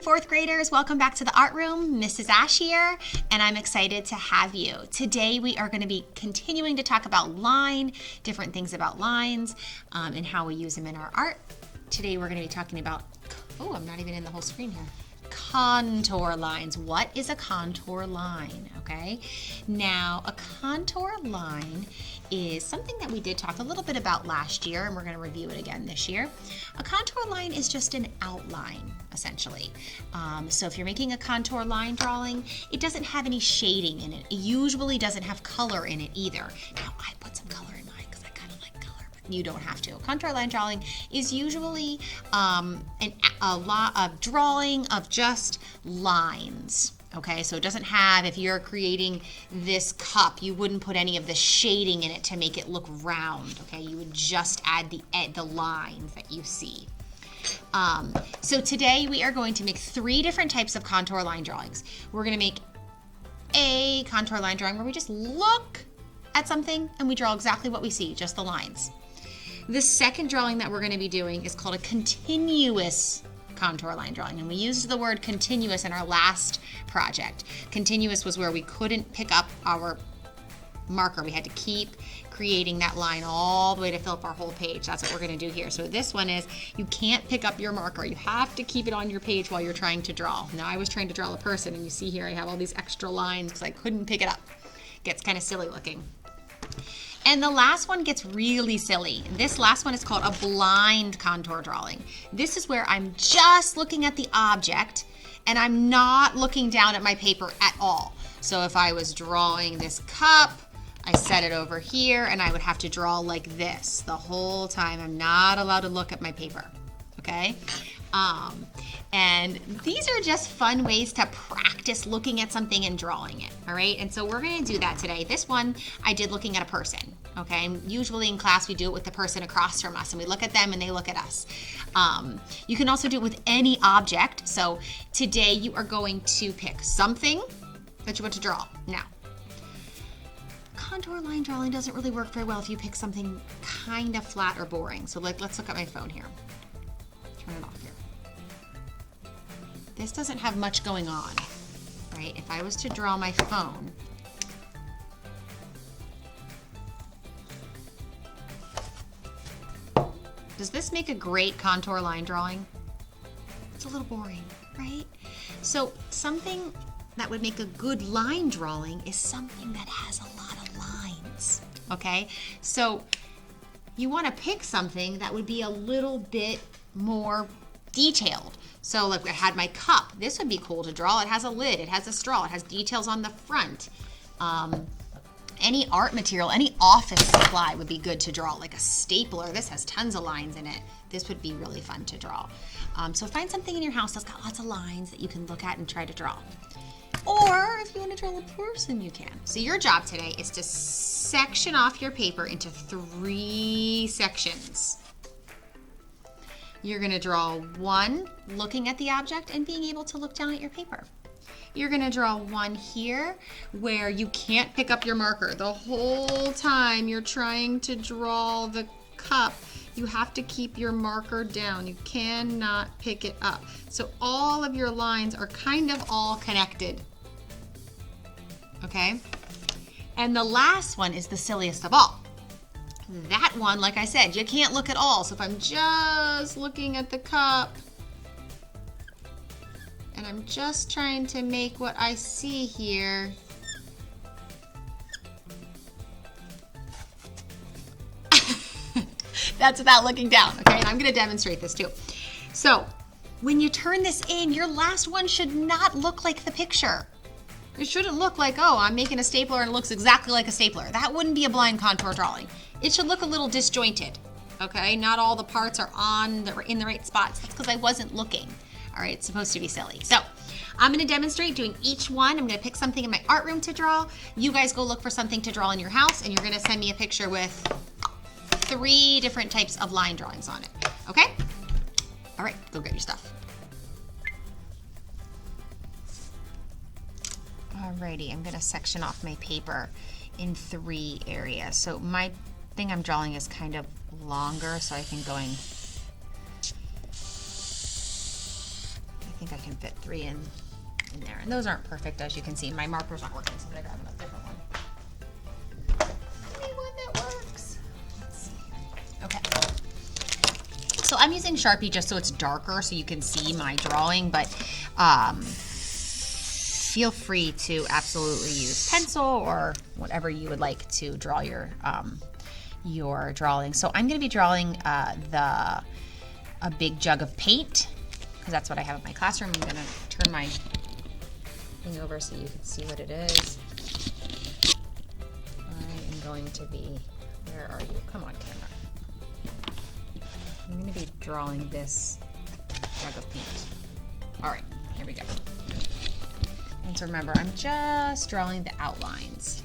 fourth graders, welcome back to the art room. Mrs. Ash here, and I'm excited to have you. Today we are going to be continuing to talk about line, different things about lines, and how we use them in our art. Today we're going to be talking about, oh, I'm not even in the whole screen here. Contour lines. What is a contour line? Okay, now a contour line is something that we did talk a little bit about last year, and we're going to review it again this year. A contour line is just an outline, essentially. So if you're making a contour line drawing, it doesn't have any shading in it. It usually doesn't have color in it either. Now, I put some color in mine because I kind of like color, but you don't have to. A contour line drawing is usually a drawing of just lines. Okay, so it doesn't have, if you're creating this cup, you wouldn't put any of the shading in it to make it look round. Okay, you would just add the lines that you see. So today we are going to make 3 different types of contour line drawings. We're going to make a contour line drawing where we just look at something and we draw exactly what we see, just the lines. The second drawing that we're going to be doing is called a continuous contour line drawing, and we used the word continuous in our last project. Continuous was where we couldn't pick up our marker. We had to keep creating that line all the way to fill up our whole page. That's what we're going to do here. So this one is, you can't pick up your marker. You have to keep it on your page while you're trying to draw. Now I was trying to draw a person, and you see here I have all these extra lines because I couldn't pick it up. Gets kind of silly looking. And the last one gets really silly. This last one is called a blind contour drawing. This is where I'm just looking at the object and I'm not looking down at my paper at all. So if I was drawing this cup, I set it over here and I would have to draw like this the whole time. I'm not allowed to look at my paper, okay? And these are just fun ways to practice looking at something and drawing it, all right? And so we're gonna do that today. This one I did looking at a person, okay? Usually in class we do it with the person across from us and we look at them and they look at us. You can also do it with any object. So today you are going to pick something that you want to draw. Now, contour line drawing doesn't really work very well if you pick something kind of flat or boring. So let's look at my phone here. Turn it off here. This doesn't have much going on, right? If I was to draw my phone, does this make a great contour line drawing? It's a little boring, right? So something that would make a good line drawing is something that has a lot of lines, okay? So you want to pick something that would be a little bit more detailed. So like I had my cup. This would be cool to draw. It has a lid, it has a straw, it has details on the front. Any art material, any office supply would be good to draw, like a stapler. This has tons of lines in it. This would be really fun to draw. So find something in your house that's got lots of lines that you can look at and try to draw. Or if you want to draw a person, you can. So your job today is to section off your paper into 3 sections. You're going to draw one looking at the object and being able to look down at your paper. You're going to draw one here where you can't pick up your marker. The whole time you're trying to draw the cup, you have to keep your marker down. You cannot pick it up. So all of your lines are kind of all connected. Okay? And the last one is the silliest of all. That one, like I said, you can't look at all. So if I'm just looking at the cup and I'm just trying to make what I see here, that's without looking down, okay? And I'm gonna demonstrate this too. So when you turn this in, your last one should not look like the picture. It shouldn't look like, oh, I'm making a stapler and it looks exactly like a stapler. That wouldn't be a blind contour drawing. It should look a little disjointed, okay? Not all the parts are in the right spots. That's because I wasn't looking. All right, it's supposed to be silly. So I'm gonna demonstrate doing each one. I'm gonna pick something in my art room to draw. You guys go look for something to draw in your house and you're gonna send me a picture with 3 different types of line drawings on it, okay? All right, go get your stuff. Alrighty, I'm gonna section off my paper in 3 areas. So my thing I'm drawing is kind of longer, so I think going, I think I can fit 3 in there. And those aren't perfect, as you can see. My marker's not working, so I'm gonna grab another different one. Give me one that works. Let's see. Okay. So I'm using Sharpie just so it's darker so you can see my drawing, but feel free to absolutely use pencil or whatever you would like to draw your drawing. So I'm going to be drawing a big jug of paint, because that's what I have in my classroom. I'm going to turn my thing over so you can see what it is. I am going to be, where are you? Come on, camera. I'm going to be drawing this jug of paint. All right, here we go. And so remember, I'm just drawing the outlines.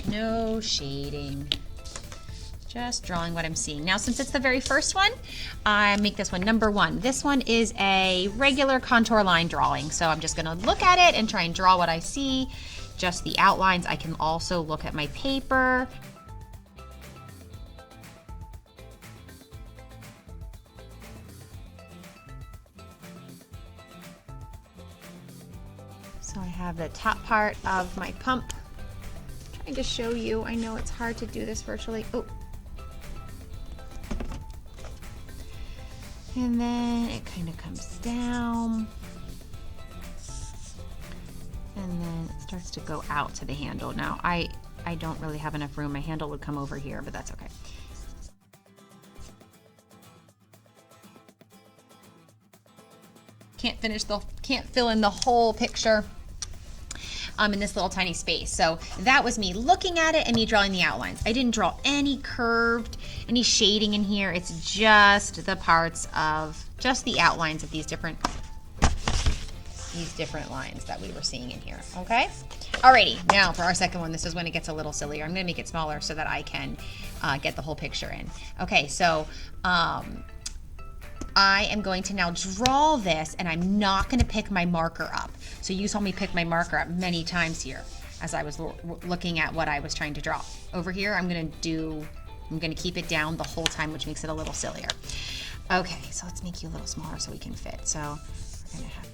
No shading. Just drawing what I'm seeing. Now, since it's the very first one, I make this one number 1. This one is a regular contour line drawing. So I'm just gonna look at it and try and draw what I see, just the outlines. I can also look at my paper. So I have the top part of my pump. I'm trying to show you. I know it's hard to do this virtually. Oh. And then it kind of comes down. And then it starts to go out to the handle. Now, I don't really have enough room. My handle would come over here, but that's okay. Can't fill in the whole picture in this little tiny space. So that was me looking at it and me drawing the outlines. I didn't draw any curved, any shading in here. It's just the parts of, just the outlines of these different lines that we were seeing in here, okay? Alrighty, now for our second one, this is when it gets a little sillier. I'm gonna make it smaller so that I can get the whole picture in. Okay, so I am going to now draw this, and I'm not going to pick my marker up. So you saw me pick my marker up many times here as I was looking at what I was trying to draw. Over here, I'm going to keep it down the whole time, which makes it a little sillier. Okay, so let's make you a little smaller so we can fit. So we're going to have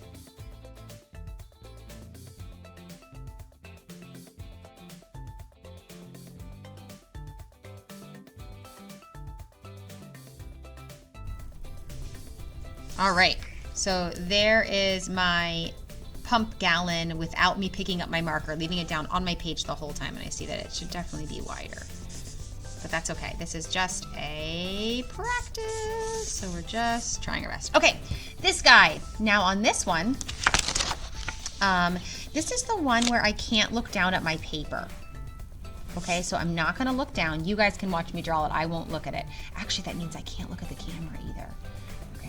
all right, so there is my pump gallon without me picking up my marker, leaving it down on my page the whole time, and I see that it should definitely be wider. But that's okay, this is just a practice, so we're just trying our best. Okay, this guy, now on this one, this is the one where I can't look down at my paper. Okay, so I'm not gonna look down. You guys can watch me draw it, I won't look at it. Actually, that means I can't look at the camera either.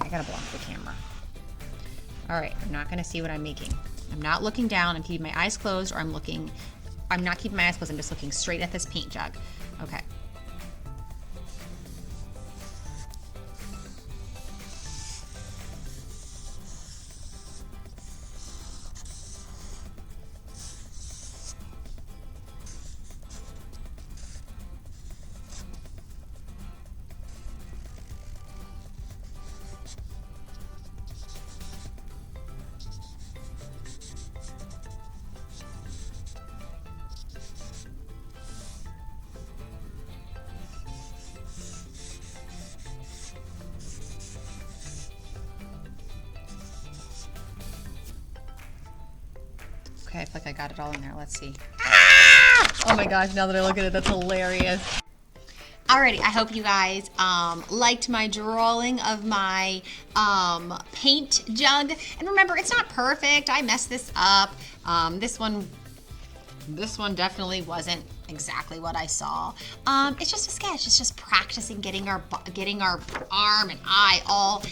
I gotta block the camera. All right, I'm not gonna see what I'm making. I'm not looking down, I'm keeping my eyes closed, or I'm not keeping my eyes closed, I'm just looking straight at this paint jug. Okay. Okay, I feel like I got it all in there. Let's see. Ah! Oh my gosh, now that I look at it, that's hilarious. Alrighty, I hope you guys liked my drawing of my paint jug. And remember, it's not perfect. I messed this up. This one definitely wasn't exactly what I saw. It's just a sketch. It's just practicing getting our arm and eye all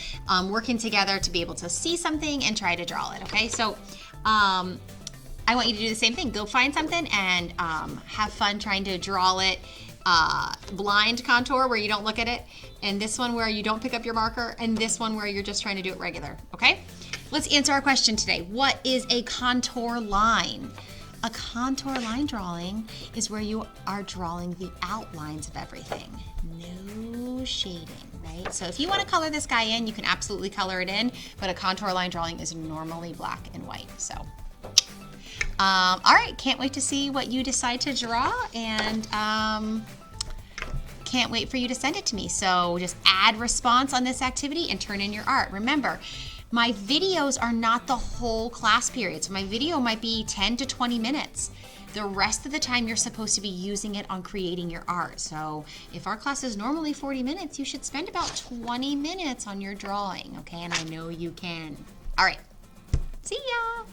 working together to be able to see something and try to draw it. Okay, so I want you to do the same thing. Go find something and have fun trying to draw it. Blind contour where you don't look at it, and this one where you don't pick up your marker, and this one where you're just trying to do it regular. Okay, let's answer our question today. What is a contour line? A contour line drawing is where you are drawing the outlines of everything. No shading. right? So if you want to color this guy in, you can absolutely color it in, but a contour line drawing is normally black and white. So, all right, can't wait to see what you decide to draw, and can't wait for you to send it to me. So just add response on this activity and turn in your art. Remember, my videos are not the whole class period. So my video might be 10 to 20 minutes. The rest of the time you're supposed to be using it on creating your art. So if our class is normally 40 minutes, you should spend about 20 minutes on your drawing, okay? And I know you can. All right, see ya.